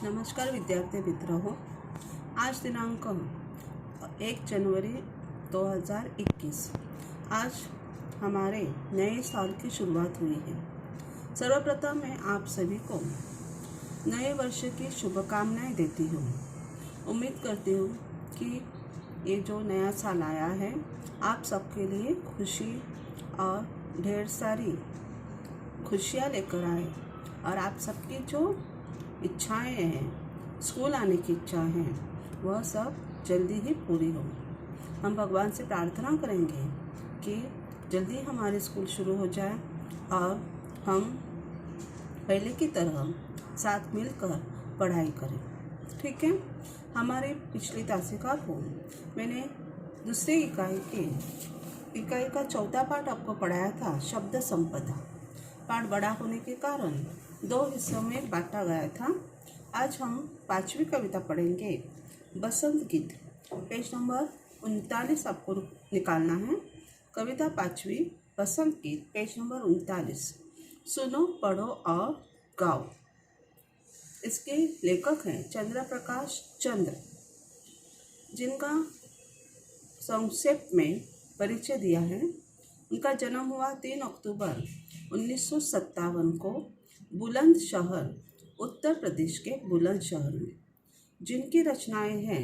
नमस्कार विद्यार्थी मित्रों, आज दिनांक 1 जनवरी 2021। आज हमारे नए साल की शुरुआत हुई है। सर्वप्रथम मैं आप सभी को नए वर्ष की शुभकामनाएं देती हूँ। उम्मीद करती हूँ कि ये जो नया साल आया है आप सबके लिए खुशी और ढेर सारी खुशियाँ लेकर आए और आप सबकी जो इच्छाएं हैं, स्कूल आने की इच्छा है, वह सब जल्दी ही पूरी हो। हम भगवान से प्रार्थना करेंगे कि जल्दी हमारे स्कूल शुरू हो जाए और हम पहले की तरह साथ मिलकर पढ़ाई करें। ठीक है। हमारी पिछली तासिका को मैंने दूसरी इकाई का चौथा पाठ आपको पढ़ाया था, शब्द संपदा। पाठ बड़ा होने के कारण 2 हिस्सों में बांटा गया था। आज हम 5वीं कविता पढ़ेंगे, बसंत गीत। पेज नंबर 39 आपको निकालना है। कविता 5वीं, बसंत गीत, पेज नंबर 39। सुनो, पढ़ो और गाओ। इसके लेखक हैं चंद्र प्रकाश चंद्र, जिनका संक्षेप में परिचय दिया है। उनका जन्म हुआ 3 अक्टूबर 1957 को बुलंदशहर, उत्तर प्रदेश के बुलंदशहर में। जिनकी रचनाएं हैं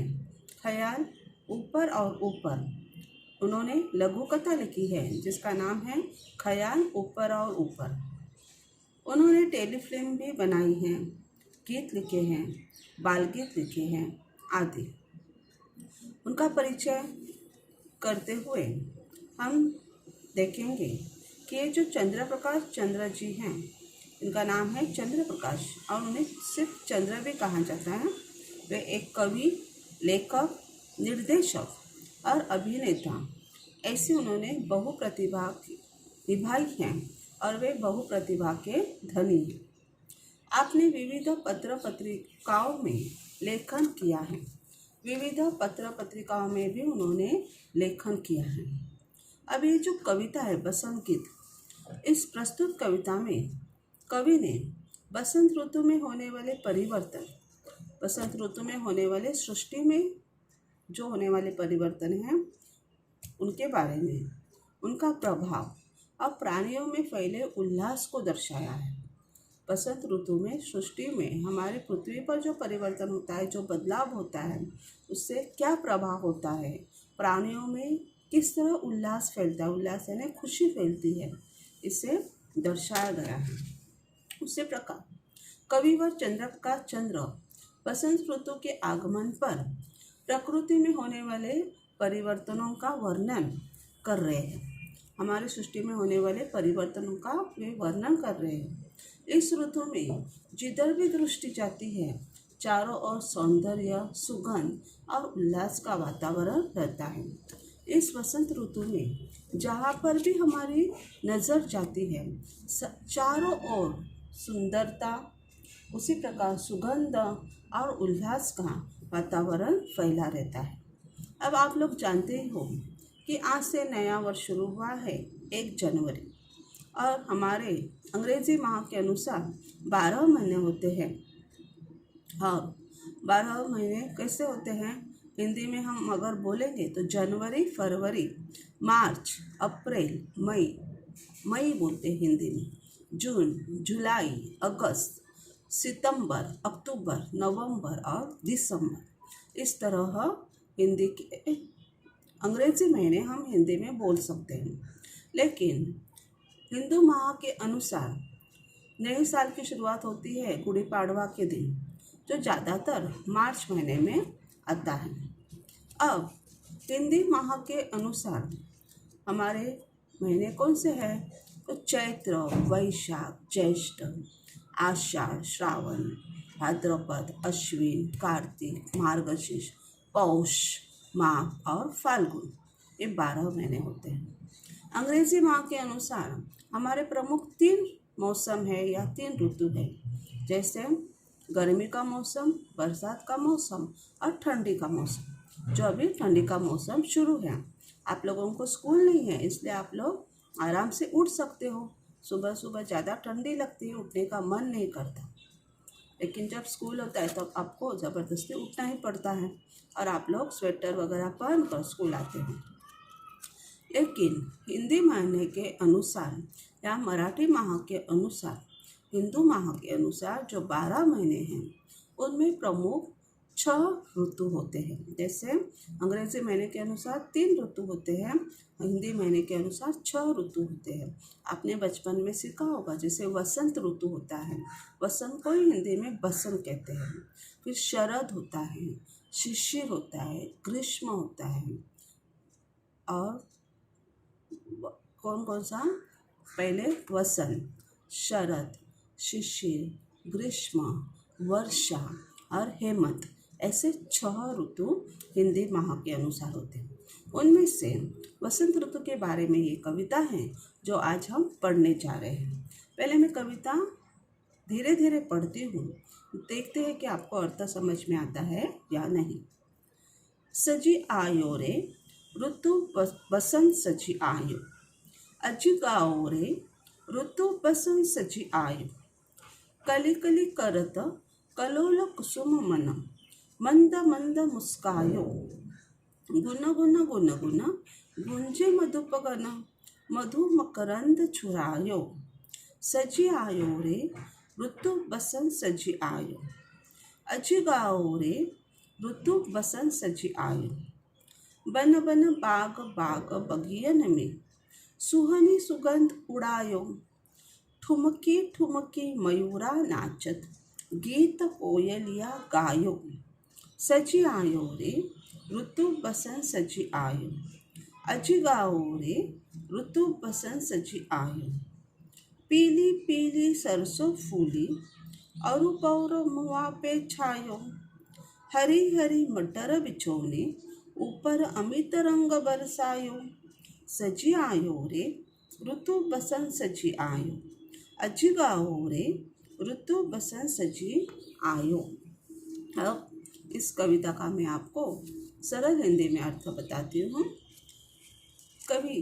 ख्याल, ऊपर और ऊपर। उन्होंने लघु कथा लिखी है जिसका नाम है ख्याल, ऊपर और ऊपर। उन्होंने टेलीफिल्म भी बनाई है, गीत लिखे हैं, बाल गीत लिखे हैं आदि। उनका परिचय करते हुए हम देखेंगे कि ये जो चंद्र प्रकाश चंद्र जी हैं, इनका नाम है चंद्र प्रकाश और उन्हें सिर्फ चंद्र भी कहा जाता है। वे एक कवि, लेखक, निर्देशक और अभिनेता, ऐसी उन्होंने बहुप्रतिभा निभाई हैं और वे बहुप्रतिभा के धनी हैं। आपने विविध पत्र पत्रिकाओं में लेखन किया है। विविध पत्र पत्रिकाओं में भी उन्होंने लेखन किया है। अब ये जो कविता है बसंत गीत, इस प्रस्तुत कविता में कवि ने बसंत ऋतु में होने वाले परिवर्तन, बसंत ऋतु में होने वाले सृष्टि में जो होने वाले परिवर्तन हैं उनके बारे में, उनका प्रभाव और प्राणियों में फैले उल्लास को दर्शाया है। बसंत ऋतु में सृष्टि में हमारे पृथ्वी पर जो परिवर्तन होता है, जो बदलाव होता है, उससे क्या प्रभाव होता है, प्राणियों में किस तरह उल्लास फैलता है, उल्लास यानी खुशी फैलती है, इसे दर्शाया गया है। उसी प्रकार कविवर चंद्र प्रकाश चंद्र बसंत ऋतु के आगमन पर प्रकृति में होने वाले परिवर्तनों का वर्णन कर रहे हैं। हमारी सृष्टि में होने वाले परिवर्तनों का वे वर्णन कर रहे हैं। इस ऋतु में जिधर भी दृष्टि जाती है, चारों ओर सौंदर्य, सुगंध और उल्लास का वातावरण रहता है। इस बसंत ऋतु में जहाँ पर भी हमारी नज़र जाती है, चारों ओर सुंदरता, उसी प्रकार सुगंध और उल्लास का वातावरण फैला रहता है। अब आप लोग जानते ही हो कि आज से नया वर्ष शुरू हुआ है 1 जनवरी, और हमारे अंग्रेजी माह के अनुसार 12 महीने होते हैं। और 12 महीने कैसे होते हैं, हिंदी में हम अगर बोलेंगे तो जनवरी, फरवरी, मार्च, अप्रैल, मई बोलते हैं हिंदी में, जून, जुलाई, अगस्त, सितंबर, अक्टूबर, नवंबर और दिसंबर। इस तरह हिंदी के अंग्रेजी महीने हम हिंदी में बोल सकते हैं। लेकिन हिंदू माह के अनुसार नए साल की शुरुआत होती है गुड़ी पाड़वा के दिन, जो ज़्यादातर मार्च महीने में आता है। अब हिंदी माह के अनुसार हमारे महीने कौन से हैं, तो चैत्र, वैशाख, ज्येष्ठ, आषाढ़, श्रावण, भाद्रपद, अश्विन, कार्तिक, मार्गशीर्ष, पौष, माघ और फाल्गुन, ये 12 महीने होते हैं। अंग्रेजी माह के अनुसार हमारे प्रमुख 3 मौसम है या 3 ऋतु है, जैसे गर्मी का मौसम, बरसात का मौसम और ठंडी का मौसम। जो अभी ठंडी का मौसम शुरू है, आप लोगों को स्कूल नहीं है, इसलिए आप लोग आराम से उठ सकते हो। सुबह सुबह ज़्यादा ठंडी लगती है, उठने का मन नहीं करता। लेकिन जब स्कूल होता है तो आपको ज़बरदस्ती उठना ही पड़ता है और आप लोग स्वेटर वगैरह पहन कर स्कूल आते हैं। लेकिन हिंदी महीने के अनुसार या मराठी माह के अनुसार, हिंदू माह के अनुसार जो 12 महीने हैं उनमें प्रमुख 6 ऋतु होते हैं। जैसे अंग्रेजी महीने के अनुसार 3 ऋतु होते हैं, हिंदी महीने के अनुसार 6 ऋतु होते हैं। आपने बचपन में सीखा होगा, जैसे वसंत ऋतु होता है, वसंत को ही हिंदी में बसंत कहते हैं। फिर शरद होता है, शिशिर होता है, ग्रीष्म होता है, और कौन कौन सा, पहले वसंत, शरद, शिशिर, ग्रीष्म, वर्षा और हेमंत, ऐसे 6 ऋतु हिंदी माह के अनुसार होते हैं। उनमें से वसंत ऋतु के बारे में ये कविता है जो आज हम पढ़ने जा रहे हैं। पहले मैं कविता धीरे धीरे पढ़ती हूँ, देखते हैं कि आपको अर्थ समझ में आता है या नहीं। सजी आयो रे ऋतु बसंत सजी आयो, अजी गाओ रे ऋतु बसंत सजी आयो, कली कली करत कलोल कुसुम मन, मंद मंद मुस्कायो, गुन गुन गुन गुन गुंजे मधुपगन, मधु मकरंद छुरायो, सजी आयो रे ऋतु बसंत सजी आयो, अजी गाओ रे ऋतु बसंत सजी आयो, बन बन बाग बाग बगियन में सुहनी सुगंध उड़ायो, ठुमकी ठुमकी मयूरा नाचत गीत कोयलिया गायो, सजी आयो रे ऋतु बसंत सजी आयो, अजी गाओ रे ऋतु बसंत सजी आयो, पीली पीली सरसों फूली अरु पौर मुआ पे छायो, हरी हरी मटर बिछोने ऊपर अमित रंग बरसायो, सजी आयो रे ऋतु बसंत सजी आयो, अजी गाओ रे ऋतु बसंत सजी आयो। अब इस कविता का मैं आपको सरल हिंदी में अर्थ बताती हूँ। कवि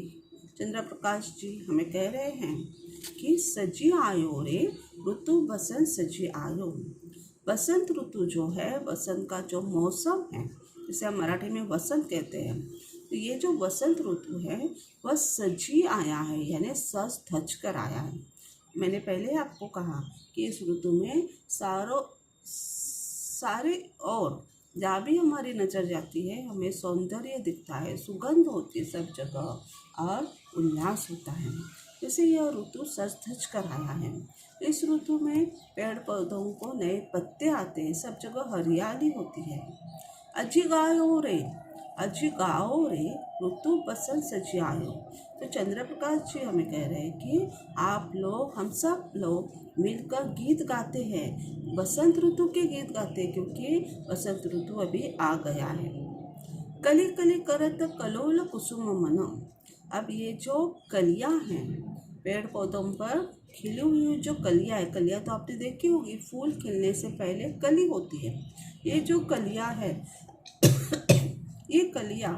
चंद्र प्रकाश जी हमें कह रहे हैं कि सजी आयो रे ऋतु बसंत सजी आयो। बसंत ऋतु जो है, बसंत का जो मौसम है, जिसे हम मराठी में वसंत कहते हैं, तो ये जो बसंत ऋतु है वह सजी आया है, यानी सज धज कर आया है। मैंने पहले आपको कहा कि इस ऋतु में सारे और जहाँ भी हमारी नज़र जाती है हमें सौंदर्य दिखता है, सुगंध होती है सब जगह और उल्लास होता है। जैसे यह ऋतु सज धज कर आया है। इस ऋतु में पेड़ पौधों को नए पत्ते आते हैं, सब जगह हरियाली होती है। अजी गाओ रे, अजी गाओ रे ऋतु बसंत सजी आयो। तो चंद्र प्रकाश जी हमें कह रहे हैं कि आप लोग, हम सब लोग मिलकर गीत गाते हैं, बसंत ऋतु के गीत गाते हैं, क्योंकि बसंत ऋतु अभी आ गया है। कली कली करत कलोल कुसुम मन। अब ये जो कलियां हैं पेड़ पौधों पर खिली हुई जो कलियां है, कलियां तो आपने देखी होगी, फूल खिलने से पहले कली होती है। ये जो कलियां है ये कलियां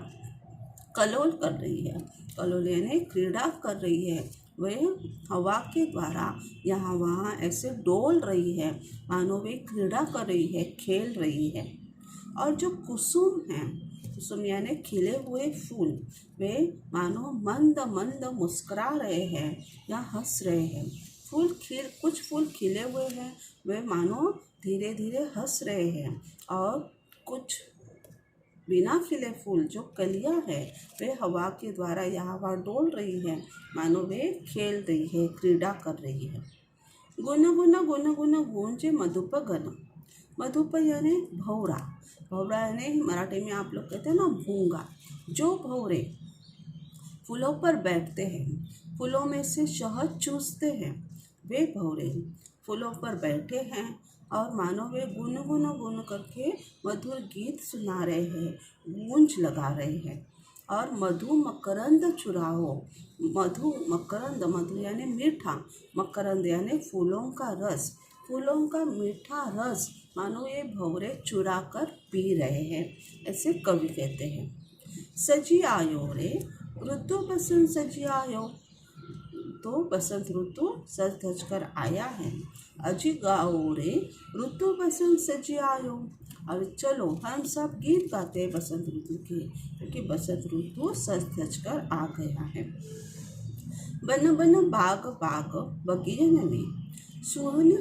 कलोल कर रही है, कलोल यानी क्रीड़ा कर रही है। वह हवा के द्वारा यहाँ वहाँ ऐसे डोल रही है, मानो वे क्रीड़ा कर रही है, खेल रही है। और जो कुसुम हैं, कुसुम यानी खिले हुए फूल, वे मानो मंद मंद मुस्कुरा रहे हैं या हंस रहे हैं। कुछ फूल खिले हुए हैं, वे मानो धीरे धीरे हंस रहे हैं, और कुछ बिना खिले फूल जो कलियां है वे हवा के द्वारा यहाँ वहाँ डोल रही है, मानो वे खेल रही है, क्रीड़ा कर रही है। गुन गुन गुन गुन गूंजे मधुप गन। मधुप यानी भौरा, भौरा यानी मराठी में आप लोग कहते हैं ना भूंगा। जो भौरे फूलों पर बैठते हैं, फूलों में से शहद चूसते हैं, वे भौरे फूलों पर बैठे हैं और मानो वे गुन गुन गुन करके मधुर गीत सुना रहे हैं, गूंज लगा रहे हैं। और मधु मकरंद चुराओ। मधु मकरंद, मधु यानी मीठा, मकरंद यानी फूलों का रस, फूलों का मीठा रस मानो ये भौरे चुरा कर पी रहे हैं, ऐसे कवि कहते हैं। सजी आयो रे ऋतु बसंत सजी आयो। तो बसंत ऋतु सज धज कर आया है। अजी गाओ रे ऋतु बसंत सजी आयो। अब चलो हम सब गीत गाते हैं बसंत ऋतु के, क्योंकि बसंत ऋतु सज धज कर आ गया है। बन बन बाग बाग बगियन में सुहनी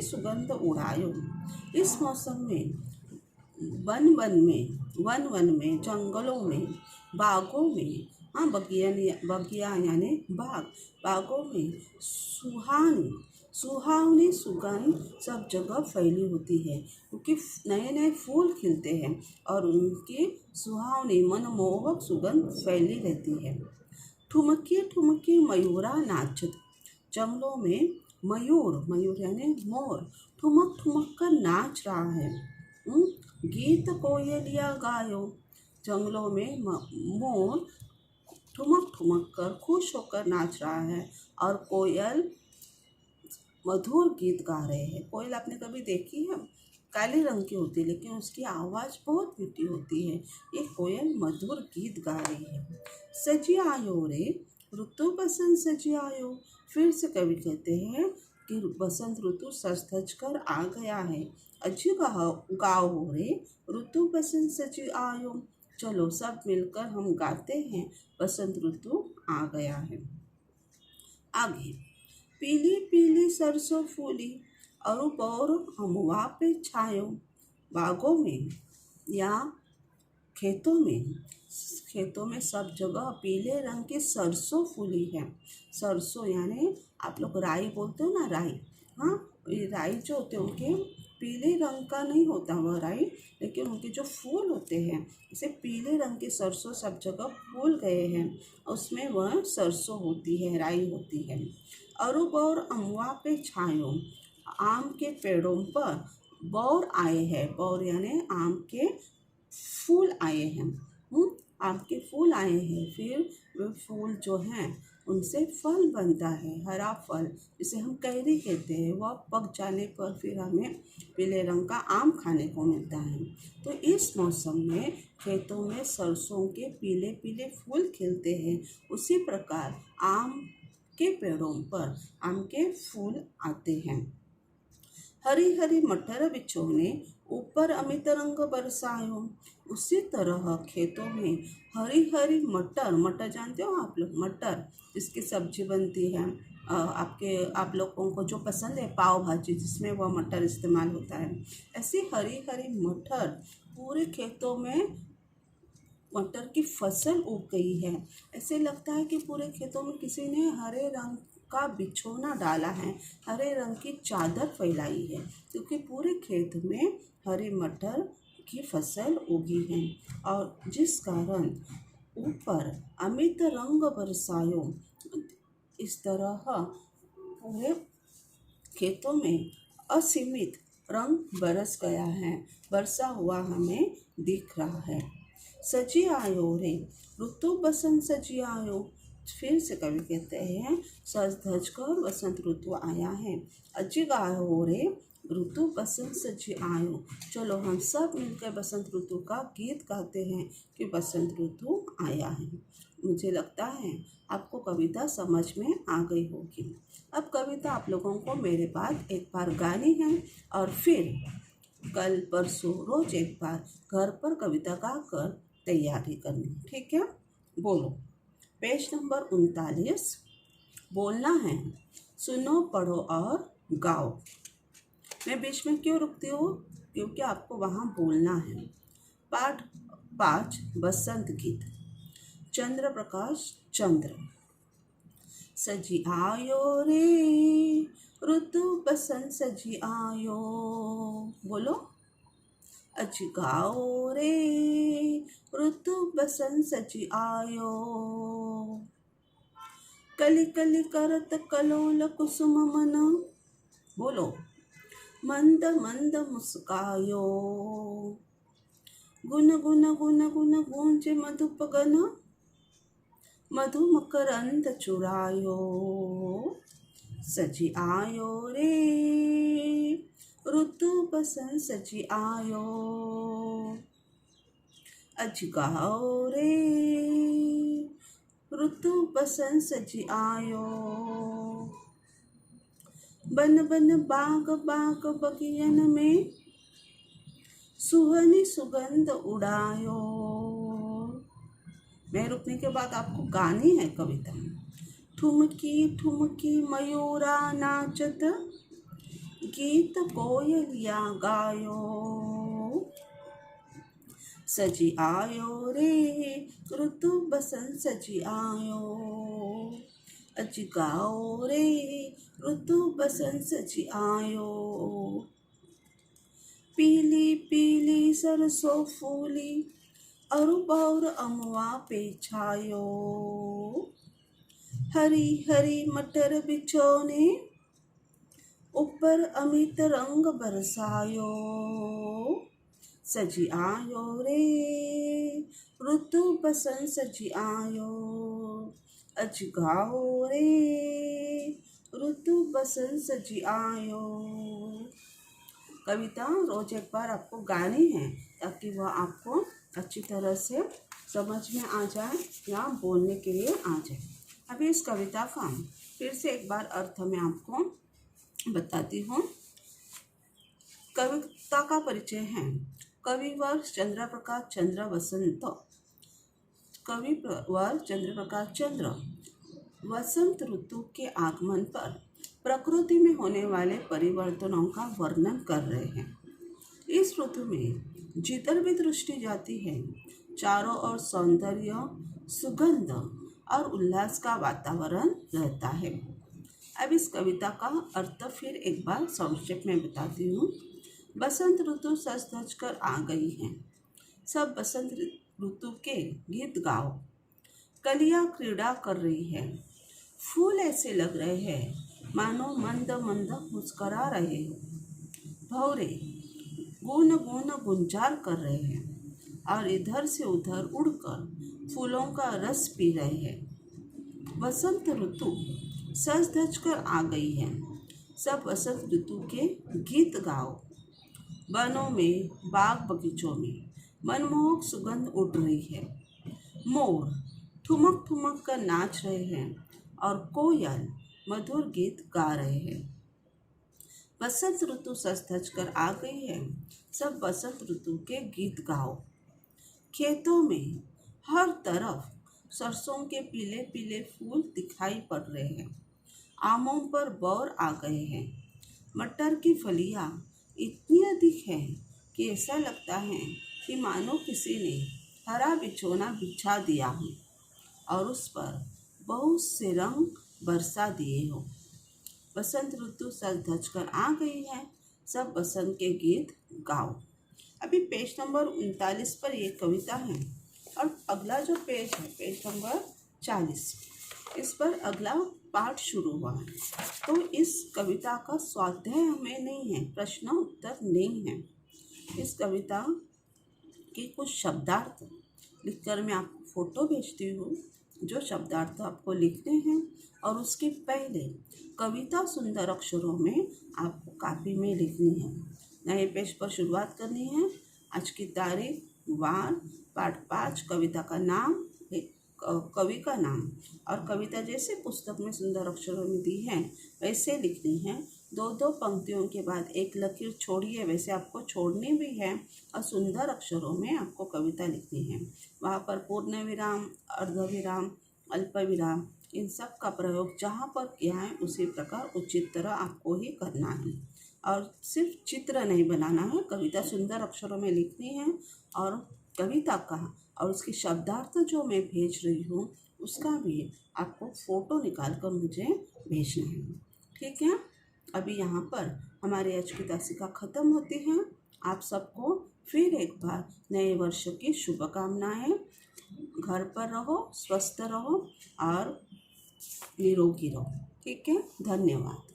सुगंध उड़ायो। इस मौसम में वन वन में जंगलों में बागों में, हाँ बगिया यानी बागों में सुहावनी सुगंध सब जगह फैली होती है, क्योंकि नए नए फूल खिलते हैं और उनकी सुहावनी मनमोहक सुगंध फैली रहती है। ठुमकी ठुमकी मयूरा नाचत। जंगलों में मयूर यानी मोर ठुमक ठुमक कर नाच रहा है। गीत कोयलिया गायो। जंगलों में मोर ठुमक ठुमक कर खुश होकर नाच रहा है और कोयल मधुर गीत गा रहे हैं। कोयल आपने कभी देखी है? काले रंग की होती है, लेकिन उसकी आवाज़ बहुत मीठी होती है। ये कोयल मधुर गीत गा रही है। सजी आयो रे ऋतु बसंत सजी आयो। फिर से कवि कहते हैं कि बसंत ऋतु सज धज कर आ गया है। अजी गाओ रे ऋतु बसंत सजी आयो। चलो सब मिलकर हम गाते हैं बसंत ऋतु आ गया है। आगे पीली पीली सरसों फूली और बौर अमुआ पे छायो। बागों में या खेतों में सब जगह पीले रंग की सरसों फूली है। सरसों यानी आप लोग राई बोलते हो ना, राई। हाँ, ये राई जो होते हैं उनके पीले रंग का नहीं होता वह राई, लेकिन उनके जो फूल होते हैं इसे पीले रंग के सरसों सब जगह फूल गए हैं, उसमें वह सरसों होती है, राई होती है। अरुब और अमुआ पे छायो। आम के पेड़ों पर बौर आए हैं। बौर यानी आम के फूल आए हैं। आम के फूल आए हैं। फिर वे फूल जो हैं उनसे फल बनता है, हरा फल जिसे हम कैरी कहते हैं। वह पक जाने पर फिर हमें पीले रंग का आम खाने को मिलता है। तो इस मौसम में खेतों में सरसों के पीले पीले फूल खिलते हैं। उसी प्रकार आम के पेड़ों पर आम के फूल आते हैं। हरी हरी मटर बिछोने ऊपर अमित रंग बरसायो। उसी तरह खेतों में हरी हरी मटर जानते हो आप लोग? मटर जिसकी सब्जी बनती है। आप लोगों को जो पसंद है पाव भाजी, जिसमें वह मटर इस्तेमाल होता है। ऐसी हरी हरी मटर पूरे खेतों में मटर की फसल उग गई है। ऐसे लगता है कि पूरे खेतों में किसी ने हरे रंग का बिछोना डाला है, हरे रंग की चादर फैलाई है, क्योंकि पूरे खेत में हरी मटर की फसल उगी है। और जिस कारण ऊपर अमित रंग बरसायो, इस तरह पूरे खेतों में असीमित रंग बरस गया है, बरसा हुआ हमें दिख रहा है। सजी आयो रे ऋतु बसंत सजी आयो। फिर से कवि कहते हैं सज धज कर बसंत ऋतु आया है। अजी गायो रे ऋतु बसंत सजी आयो। चलो हम सब मिलकर बसंत ऋतु का गीत गाते हैं कि बसंत ऋतु आया है। मुझे लगता है आपको कविता समझ में आ गई होगी। अब कविता आप लोगों को मेरे बाद एक बार गानी है और फिर कल परसों रोज एक बार घर पर कविता गाकर तैयारी करनी, ठीक है? बोलो। Page number 39। बोलना है, सुनो पढ़ो और गाओ। मैं बीच में क्यों रुकती हूँ? क्योंकि आपको वहाँ बोलना है। पाठ 5 बसंत गीत। चंद्र प्रकाश चंद्र। सजी आयो रे ऋतु बसंत सजी आयो। बोलो। अजी गाओ रे ऋतु बसंत सजी आयो। कली कली करत कलोल कुसुम मन। बोलो। मंद मंद मुस्कायो। गुन गुन गुन गुन गूंजे मधुप गन। मधु मकरंद चुरायो। सजी आयो रे ऋतु बसंत सजी आयो। अज गाओ रे ऋतु बसंत सजी आयो। बन बन बाग बाग बगियन में सुहनी सुगंध उड़ायो। मैं रुकने के बाद आपको गानी है कविता। ठुमकी ठुमकी मयूरा नाचत, गीत कोयलिया गायो। सजी आयो रे ऋतु बसंत सजी आयो। अज गाओ रे ऋतु बसंत सजी आयो। पीली पीली सरसों फूली, अरूब और अमवा पे छायो। हरी हरी मटर बिछोने, ऊपर अमित रंग बरसायो। सजी आयो रे ऋतु बसंत सजी आयो। अज गाओ रे ऋतु बसंत सजी आयो। कविता रोज एक बार आपको गानी है ताकि वह आपको अच्छी तरह से समझ में आ जाए या बोलने के लिए आ जाए। अभी इस कविता का फिर से एक बार अर्थ मैं आपको बताती हूँ। कविता का परिचय है। कविवर चंद्र प्रकाश चंद्र वसंत। कविवर चंद्र प्रकाश चंद्र वसंत ऋतु के आगमन पर प्रकृति में होने वाले परिवर्तनों का वर्णन कर रहे हैं। इस ऋतु में जिधर भी दृष्टि जाती है चारों ओर सौंदर्य, सुगंध और उल्लास का वातावरण रहता है। अब इस कविता का अर्थ फिर एक बार संक्षेप में बताती हूँ। बसंत ऋतु सज धज कर आ गई है। सब बसंत ऋतु के गीत गाओ। कलियां क्रीड़ा कर रही है। फूल ऐसे लग रहे हैं मानो मंद मंद मुस्करा रहे हो। भौरे गून गून गुंजार कर रहे हैं और इधर से उधर उड़कर फूलों का रस पी रहे हैं। बसंत ऋतु सज धज कर आ गई है। सब बसंत ऋतु के गीत गाओ। वनों में, बाग बगीचों में मनमोहक सुगंध उड़ रही है। मोर ठुमक ठुमक कर नाच रहे हैं और कोयल मधुर गीत गा रहे हैं। बसंत ऋतु सज धज कर आ गई है। सब बसंत ऋतु के गीत गाओ। खेतों में हर तरफ सरसों के पीले पीले फूल दिखाई पड़ रहे हैं। आमों पर बौर आ गए हैं। मटर की फलियां इतनी अधिक है कि ऐसा लगता है कि मानो किसी ने हरा बिछोना बिछा दिया हो और उस पर बहुत से रंग बरसा दिए हो। बसंत ऋतु सज धज कर आ गई है। सब बसंत के गीत गाओ। अभी पेज नंबर 39 पर ये कविता है और अगला जो पेज है पेज नंबर 40, इस पर अगला पाठ शुरू हुआ है। तो इस कविता का स्वाध्याय हमें नहीं है, प्रश्न उत्तर नहीं है। इस कविता के कुछ शब्दार्थ लिखकर मैं आपको फोटो भेजती हूँ। जो शब्दार्थ आपको लिखने हैं और उसके पहले कविता सुंदर अक्षरों में आपको कॉपी में लिखनी है। नए पेज पर शुरुआत करनी है। आज की तारीख, वार, पाठ 5, कविता का नाम, कवि का नाम और कविता जैसे पुस्तक में सुंदर अक्षरों में दी है वैसे लिखनी है। 2-2 पंक्तियों के बाद एक लकीर छोड़िए, वैसे आपको छोड़नी भी है और सुंदर अक्षरों में आपको कविता लिखनी है। वहाँ पर पूर्ण विराम, अर्धविराम, अल्पविराम, इन सब का प्रयोग जहाँ पर किया है उसी प्रकार उचित तरह आपको ही करना है और सिर्फ चित्र नहीं बनाना है। कविता सुंदर अक्षरों में लिखनी है और कविता का और उसकी शब्दार्थ जो मैं भेज रही हूँ उसका भी आपको फ़ोटो निकाल कर मुझे भेजना है। ठीक है। अभी यहाँ पर हमारी आज की तासिका ख़त्म होती है। आप सबको फिर एक बार नए वर्ष की शुभकामनाएं। घर पर रहो, स्वस्थ रहो और निरोगी रहो। ठीक है। धन्यवाद।